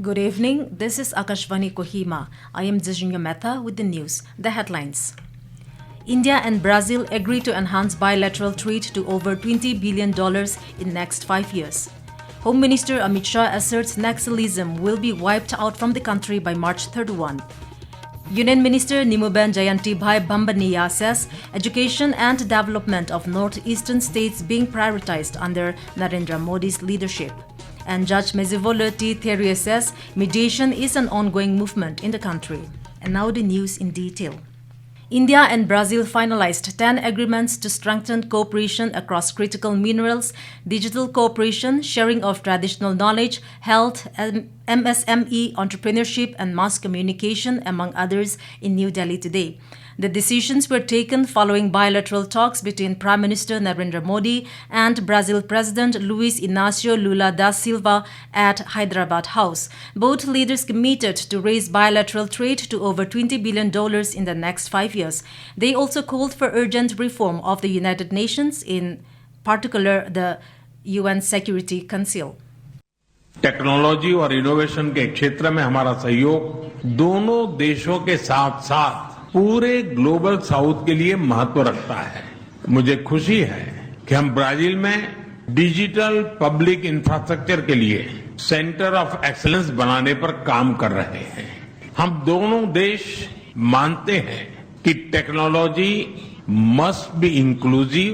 Good evening, this is Akashvani Kohima. I am Judge Mezivolu with the news. The headlines. India and Brazil agree to enhance bilateral trade to over $20 billion in next 5 years. Home Minister Amit Shah asserts Naxalism will be wiped out from the country by March 31. Union Minister Nimuben Jayantibhai Bambhaniya says education and development of Northeastern states being prioritized under Narendra Modi's leadership. And Judge Mezivolu T Therieh says mediation is an ongoing movement in the country. And now the news in detail. India and Brazil finalized 10 agreements to strengthen cooperation across critical minerals, digital cooperation, sharing of traditional knowledge, health, MSME, entrepreneurship, and mass communication, among others, in New Delhi today. The decisions were taken following bilateral talks between Prime Minister Narendra Modi and Brazil President Luiz Inácio Lula da Silva at Hyderabad House. Both leaders committed to raise bilateral trade to over $20 billion in the next 5 years. They also called for urgent reform of the United Nations, in particular the UN Security Council. Technology और innovation के क्षेत्र में हमारा सहयोग दोनों देशों के साथ साथ पूरे ग्लोबल साउथ के लिए महत्व रखता है। मुझे खुशी है कि हम ब्राजील में डिजिटल पब्लिक इंफ्रास्ट्रक्चर के लिए सेंटर ऑफ एक्सीलेंस बनाने पर काम कर रहे हैं। हम दोनों देश मानते हैं कि technology must be inclusive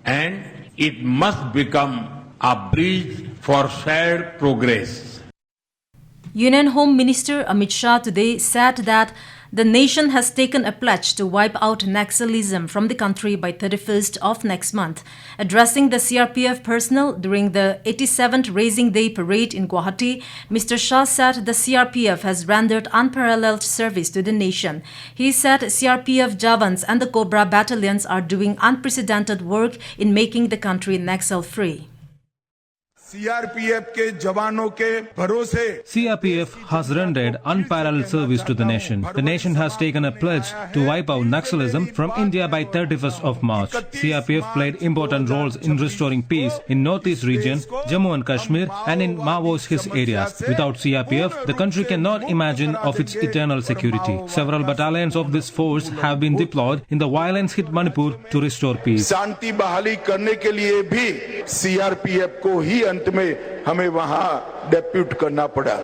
and it must become a bridge for shared progress. Union Home Minister Amit Shah today said that the nation has taken a pledge to wipe out Naxalism from the country by 31st of next month. Addressing the CRPF personnel during the 87th Raising Day parade in Guwahati, Mr. Shah said the CRPF has rendered unparalleled service to the nation. He said CRPF Jawans and the Cobra battalions are doing unprecedented work in making the country Naxal-free. CRPF के जवानों के भरोसे CRPF has rendered unparalleled service to the nation. The nation has taken a pledge to wipe out Naxalism from India by 31st of March. CRPF played important roles in restoring peace in Northeast region, Jammu and Kashmir, and in Maoist areas. Without CRPF, the country cannot imagine of its eternal security. Several battalions of this force have been deployed in the violence-hit Manipur to restore peace. शांति बहाली करने के लिए भी CRPF को ही अंत में हमें वहां डेप्यूट करना पड़ा.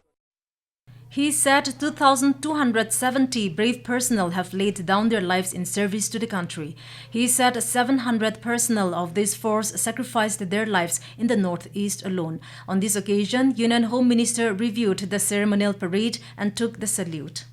He said 2,270 brave personnel have laid down their lives in service to the country. He said 700 personnel of this force sacrificed their lives in the Northeast alone. On this occasion, Union Home Minister reviewed the ceremonial parade and took the salute.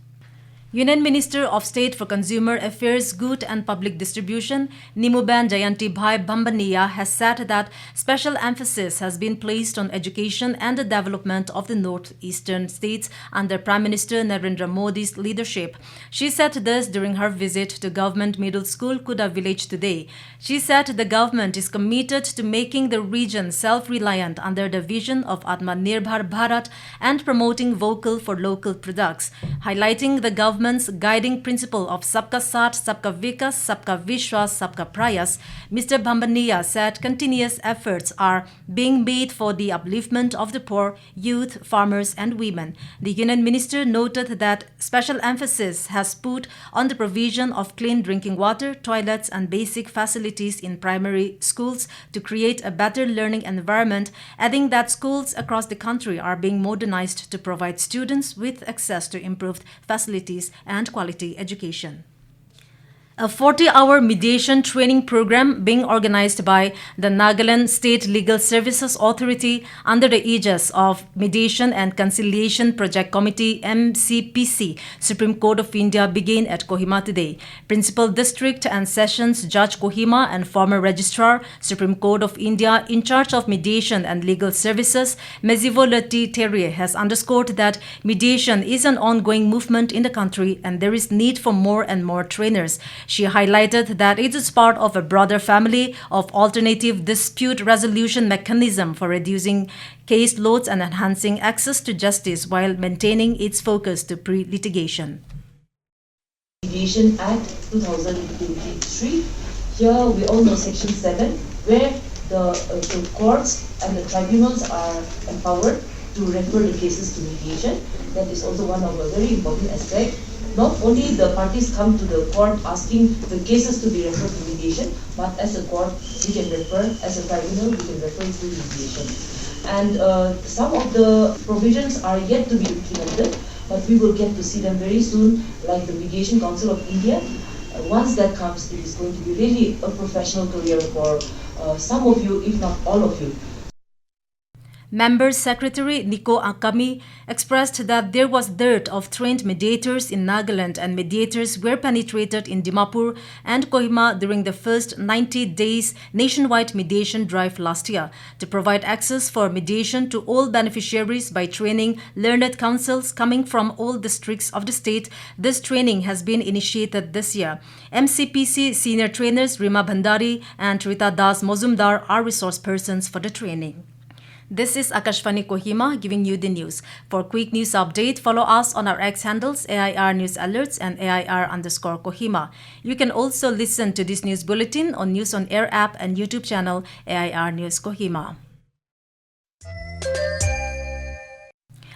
Union Minister of State for Consumer Affairs, Good and Public Distribution, Nimuben Jayantibhai Bambhaniya, has said that special emphasis has been placed on education and the development of the Northeastern states under Prime Minister Narendra Modi's leadership. She said this during her visit to Government Middle School, Kuda village today. She said the government is committed to making the region self-reliant under the vision of Atmanirbhar Bharat and promoting vocal for local products, highlighting the government's guiding principle of Sabka Saath, Sabka Vikas, Sabka Vishwas, Sabka Prayas. Mr. Bambhaniya said continuous efforts are being made for the upliftment of the poor, youth, farmers and women. The Union Minister noted that special emphasis has put on the provision of clean drinking water, toilets and basic facilities in primary schools to create a better learning environment, adding that schools across the country are being modernized to provide students with access to improved facilities and quality education. A 40-hour mediation training program being organized by the Nagaland State Legal Services Authority under the aegis of Mediation and Conciliation Project Committee MCPC, Supreme Court of India began at Kohima today. Principal District and Sessions Judge Kohima and former Registrar, Supreme Court of India in charge of mediation and legal services, Mezivolu T Therieh, has underscored that mediation is an ongoing movement in the country and there is need for more and more trainers. She highlighted that it is part of a broader family of alternative dispute resolution mechanism for reducing case loads and enhancing access to justice while maintaining its focus to pre-litigation. Mediation Act 2023. Here we all know Section 7, where the courts and the tribunals are empowered to refer the cases to mediation. That is also one of a very important aspect. Not only the parties come to the court asking the cases to be referred to mediation, but as a court, we can refer, as a tribunal, we can refer to mediation. And some of the provisions are yet to be implemented, but we will get to see them very soon, like the Mediation Council of India. Once that comes, it is going to be really a professional career for some of you, if not all of you. Member Secretary Nico Akami expressed that there was dearth of trained mediators in Nagaland and mediators were penetrated in Dimapur and Kohima during the first 90 days nationwide mediation drive last year to provide access for mediation to all beneficiaries by training learned counsels coming from all districts of the state. This training has been initiated this year. MCPC senior trainers Rima Bhandari and Rita Das Mozumdar are resource persons for the training. This is Akashvani Kohima giving you the news. For quick news update, follow us on our X handles AIR News Alerts and AIR_Kohima. You can also listen to this news bulletin on News on Air app and YouTube channel AIR News Kohima.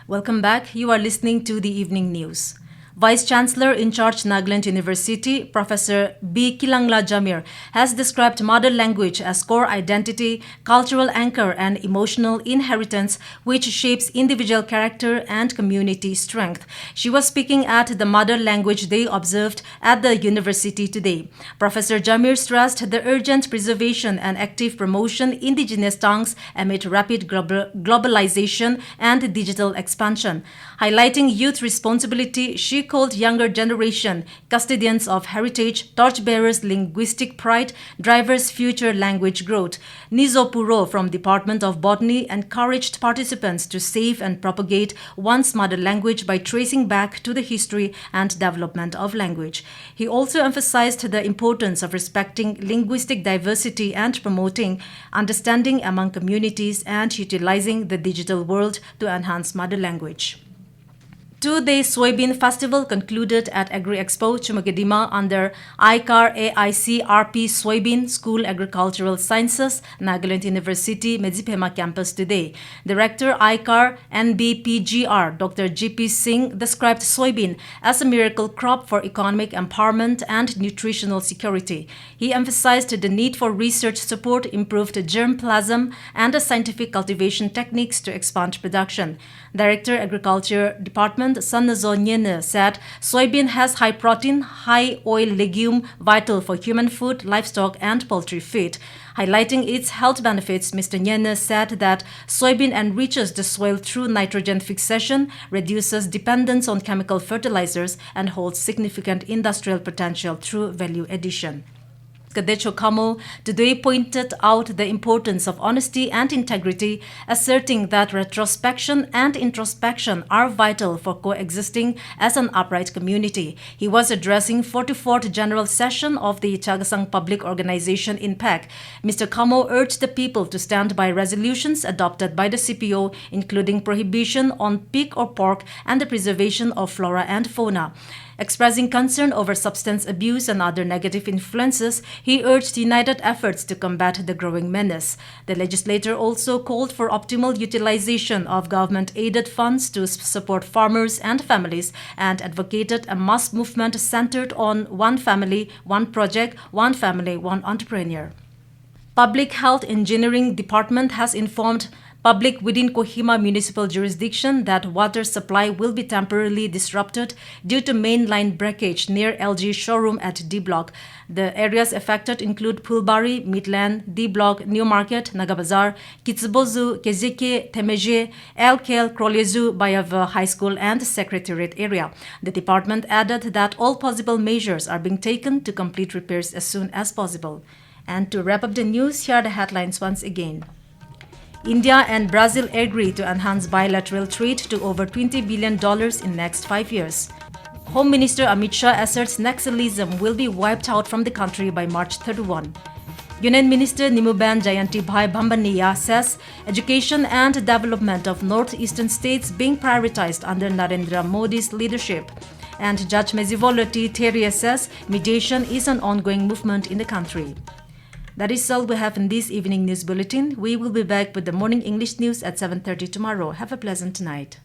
Welcome back. You are listening to the evening news. Vice Chancellor in charge Nagaland University, Professor B. Kilangla Jamir, has described mother language as core identity, cultural anchor and emotional inheritance which shapes individual character and community strength. She was speaking at the Mother Language Day observed at the university today. Professor Jamir stressed the urgent preservation and active promotion indigenous tongues amid rapid globalization and digital expansion. Highlighting youth responsibility, she called younger generation custodians of heritage, torchbearers linguistic pride, drivers future language growth. Nizo Puro from Department of Botany encouraged participants to save and propagate one's mother language by tracing back to the history and development of language. He also emphasized the importance of respecting linguistic diversity and promoting understanding among communities and utilizing the digital world to enhance mother language. Two-day soybean festival concluded at Agri Expo Chumagadima under ICAR AIC RP Soybean School Agricultural Sciences, Nagaland University, Medzipema campus today. Director ICAR NBPGR Dr. GP Singh described soybean as a miracle crop for economic empowerment and nutritional security. He emphasized the need for research support, improved germplasm, and scientific cultivation techniques to expand production. Director Agriculture Department Sannazo Nyene said soybean has high protein, high oil legume vital for human food, livestock and poultry feed. Highlighting its health benefits, Mr. Nyene said that soybean enriches the soil through nitrogen fixation, reduces dependence on chemical fertilizers and holds significant industrial potential through value addition. Kadecho Kamo today pointed out the importance of honesty and integrity, asserting that retrospection and introspection are vital for coexisting as an upright community. He was addressing 44th General Session of the Chagasang Public Organization in PAC. Mr. Kamo urged the people to stand by resolutions adopted by the CPO, including prohibition on pig or pork and the preservation of flora and fauna. Expressing concern over substance abuse and other negative influences, he urged united efforts to combat the growing menace. The legislator also called for optimal utilization of government-aided funds to support farmers and families and advocated a mass movement centered on one family, one project, one family, one entrepreneur. Public Health Engineering Department has informed public within Kohima municipal jurisdiction that water supply will be temporarily disrupted due to mainline breakage near LG showroom at D Block. The areas affected include Pulbari, Midland, D Block, New Market, Nagabazar, Kitsibozu, Kezeke, Temeje, El Kel, Krolezu, Bayava High School and Secretariat area. The department added that all possible measures are being taken to complete repairs as soon as possible. And to wrap up the news, here are the headlines once again. India and Brazil agree to enhance bilateral trade to over $20 billion in next 5 years. Home Minister Amit Shah asserts Naxalism will be wiped out from the country by March 31. Union Minister Nimuben Jayantibhai Bambhaniya says education and development of Northeastern states being prioritized under Narendra Modi's leadership. And Judge Mezivolu T Therieh says mediation is an ongoing movement in the country. That is all we have in this evening news bulletin. We will be back with the morning English news at 7:30 tomorrow. Have a pleasant night.